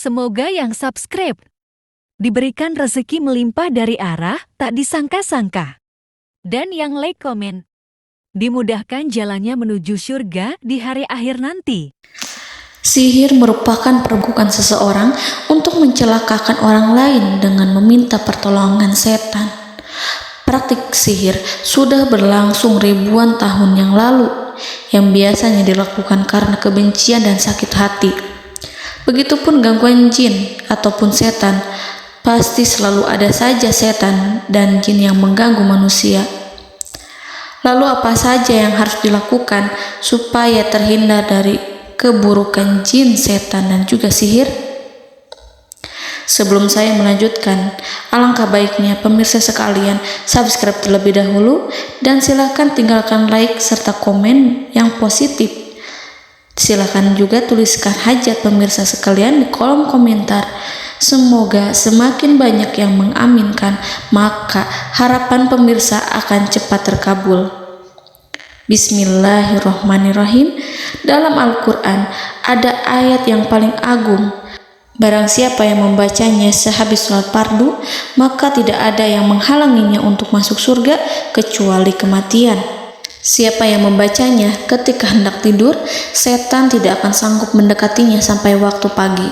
Semoga yang subscribe diberikan rezeki melimpah dari arah tak disangka-sangka. Dan yang like komen, dimudahkan jalannya menuju surga di hari akhir nanti. Sihir merupakan perbuatan seseorang untuk mencelakakan orang lain dengan meminta pertolongan setan. Praktik sihir sudah berlangsung ribuan tahun yang lalu, yang biasanya dilakukan karena kebencian dan sakit hati. Begitupun gangguan jin ataupun setan, pasti selalu ada saja setan dan jin yang mengganggu manusia. Lalu apa saja yang harus dilakukan supaya terhindar dari keburukan jin, setan, dan juga sihir? Sebelum saya melanjutkan, alangkah baiknya pemirsa sekalian subscribe terlebih dahulu dan silakan tinggalkan like serta komen yang positif. Silakan juga tuliskan hajat pemirsa sekalian di kolom komentar. Semoga semakin banyak yang mengaminkan, maka harapan pemirsa akan cepat terkabul. Bismillahirrahmanirrahim. Dalam Al-Quran ada ayat yang paling agung. Barang siapa yang membacanya sehabis sholat fardu, maka tidak ada yang menghalanginya untuk masuk surga kecuali kematian. Siapa yang membacanya ketika hendak tidur, setan tidak akan sanggup mendekatinya sampai waktu pagi.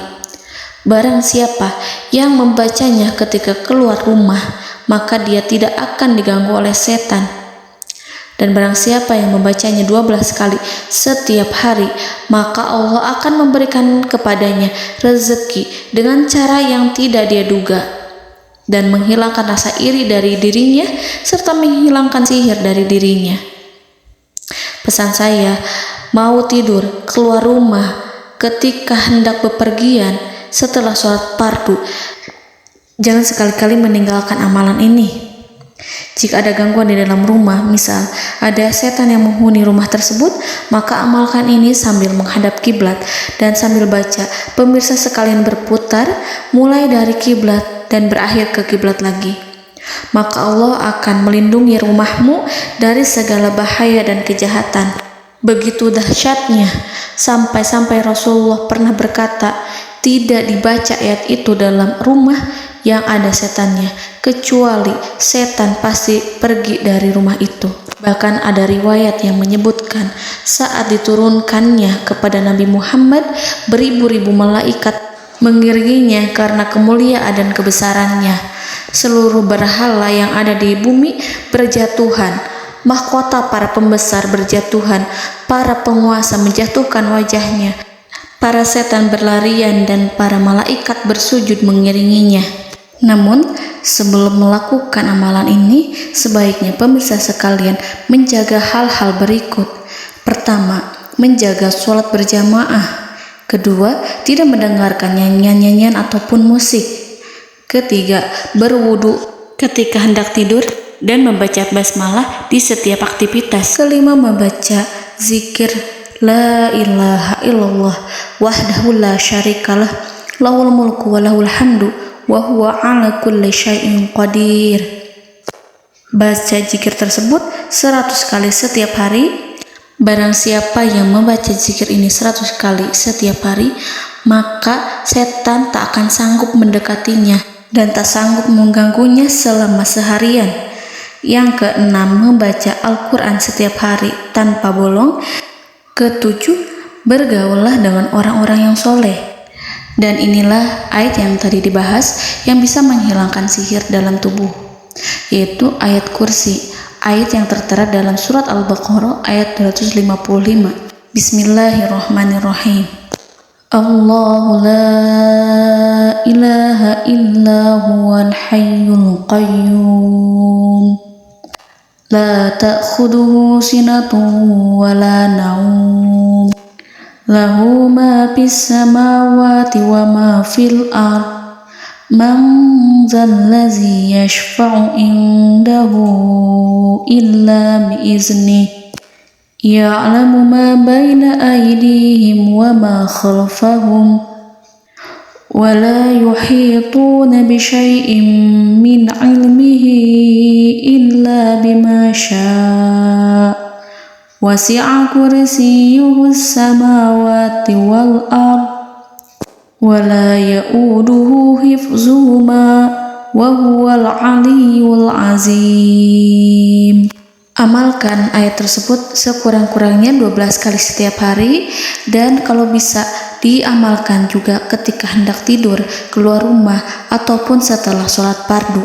Barang siapa yang membacanya ketika keluar rumah, maka dia tidak akan diganggu oleh setan. Dan barang siapa yang membacanya 12 kali setiap hari, maka Allah akan memberikan kepadanya rezeki dengan cara yang tidak dia duga, dan menghilangkan rasa iri dari dirinya, serta menghilangkan sihir dari dirinya. Pesan saya, mau tidur, keluar rumah, ketika hendak bepergian, setelah sholat fardu, jangan sekali-kali meninggalkan amalan ini. Jika ada gangguan di dalam rumah, misal ada setan yang menghuni rumah tersebut, maka amalkan ini sambil menghadap kiblat dan sambil baca. Pemirsa sekalian berputar mulai dari kiblat dan berakhir ke kiblat lagi. Maka Allah akan melindungi rumahmu dari segala bahaya dan kejahatan. Begitu dahsyatnya, sampai-sampai Rasulullah pernah berkata, tidak dibaca ayat itu dalam rumah yang ada setannya, kecuali setan pasti pergi dari rumah itu. Bahkan ada riwayat yang menyebutkan saat diturunkannya kepada Nabi Muhammad, beribu-ribu malaikat mengiringinya karena kemuliaan dan kebesarannya. Seluruh berhala yang ada di bumi berjatuhan, mahkota para pembesar berjatuhan, para penguasa menjatuhkan wajahnya, para setan berlarian, dan para malaikat bersujud mengiringinya. Namun, sebelum melakukan amalan ini, sebaiknya pemirsa sekalian menjaga hal-hal berikut. Pertama, menjaga sholat berjamaah. Kedua, tidak mendengarkan nyanyian-nyanyian ataupun musik. Ketiga, berwudu ketika hendak tidur dan membaca basmalah di setiap aktivitas. Kelima, membaca zikir la ilaha illallah wahdahu la syarikalah lahul mulku wa lahul hamdu wa huwa ala kulli syai'in qadir. Baca zikir tersebut 100 kali setiap hari. Barang siapa yang membaca zikir ini 100 kali setiap hari, maka setan tak akan sanggup mendekatinya dan tak sanggup mengganggunya selama seharian. Yang keenam, membaca Al-Quran setiap hari tanpa bolong. Ketujuh, bergaullah dengan orang-orang yang soleh. Dan inilah ayat yang tadi dibahas yang bisa menghilangkan sihir dalam tubuh, yaitu ayat kursi, ayat yang tertera dalam surat Al-Baqarah ayat 255. Bismillahirrahmanirrahim. Allahu la ilaha illa huwal hayyul qayyum la ta'khuduhu sinatun wa la naum lahu ma fis samawati wa ma fil ard man zallazi yashfa'u indahu illa biiznihi ya'lamu ma baina aydihim wa ma khalfahum wa la yuhituna bi syai'in min 'ilmihi illa bima syaa' wasi'a kursiyyuhu as-samawati wal ard ولا يؤوده حفظهما وهو العلي العظيم. Amalkan ayat tersebut sekurang-kurangnya 12 kali setiap hari, dan kalau bisa diamalkan juga ketika hendak tidur, keluar rumah, ataupun setelah sholat fardu.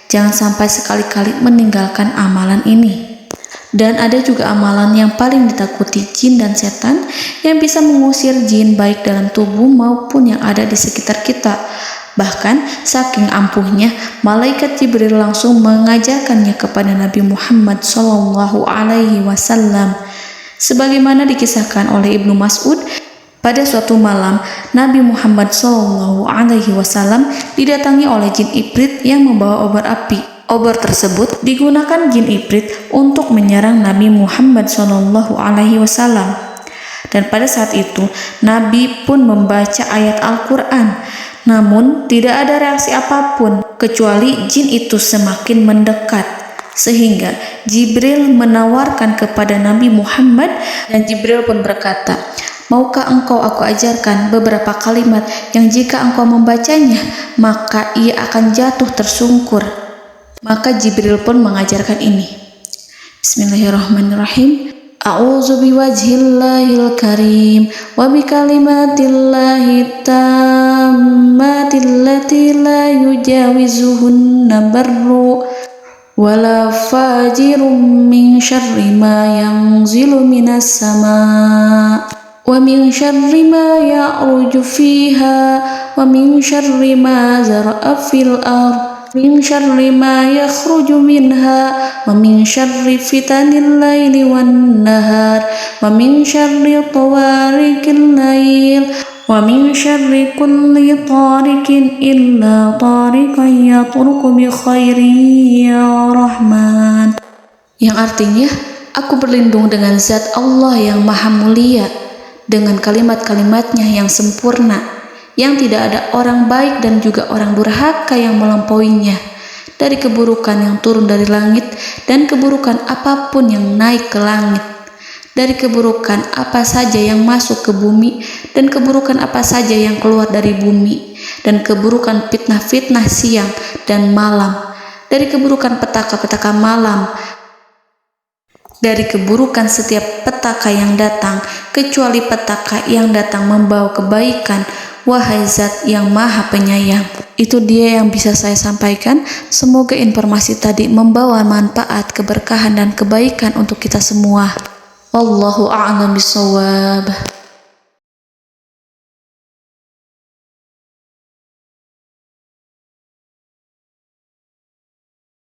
Jangan sampai sekali-kali meninggalkan amalan ini. Dan ada juga amalan yang paling ditakuti jin dan setan, yang bisa mengusir jin baik dalam tubuh maupun yang ada di sekitar kita. Bahkan saking ampuhnya, malaikat Jibril langsung mengajarkannya kepada Nabi Muhammad SAW. Sebagaimana dikisahkan oleh Ibnu Mas'ud, pada suatu malam Nabi Muhammad SAW didatangi oleh jin Ifrit yang membawa obor api. Obor tersebut digunakan jin Ifrit untuk menyerang Nabi Muhammad SAW. Dan pada saat itu Nabi pun membaca ayat Al-Quran. Namun tidak ada reaksi apapun, kecuali jin itu semakin mendekat. Sehingga Jibril menawarkan kepada Nabi Muhammad, dan Jibril pun berkata, "Maukah engkau aku ajarkan beberapa kalimat yang jika engkau membacanya, maka ia akan jatuh tersungkur?" Maka Jibril pun mengajarkan ini. Bismillahirrahmanirrahim. A'udzu biwajhillahil karim wa bikalimatillahi tammatil lati la yujawizuhunna barru wala fajirum min syarri ma yanzilu minas sama wa min syarri ma ya'ruju fiha wa min syarri ma zara'a fil ardh min syarri ma yakhruju minha wa min syarri fitanil laili wan nahar wa min syarri tawarikil lail wa min syarri kulli tarikin illa tarikan yatruku bi khairin ya Rahman. Yang artinya, aku berlindung dengan zat Allah yang maha mulia, dengan kalimat-kalimatnya yang sempurna, yang tidak ada orang baik dan juga orang durhaka yang melampauinya, dari keburukan yang turun dari langit dan keburukan apapun yang naik ke langit, dari keburukan apa saja yang masuk ke bumi dan keburukan apa saja yang keluar dari bumi, dan keburukan fitnah-fitnah siang dan malam, dari keburukan petaka-petaka malam, dari keburukan setiap petaka yang datang, kecuali petaka yang datang membawa kebaikan. Wahai Zat yang Maha Penyayang. Itu dia yang bisa saya sampaikan. Semoga informasi tadi membawa manfaat, keberkahan dan kebaikan untuk kita semua. Wallahu a'lam bishawab.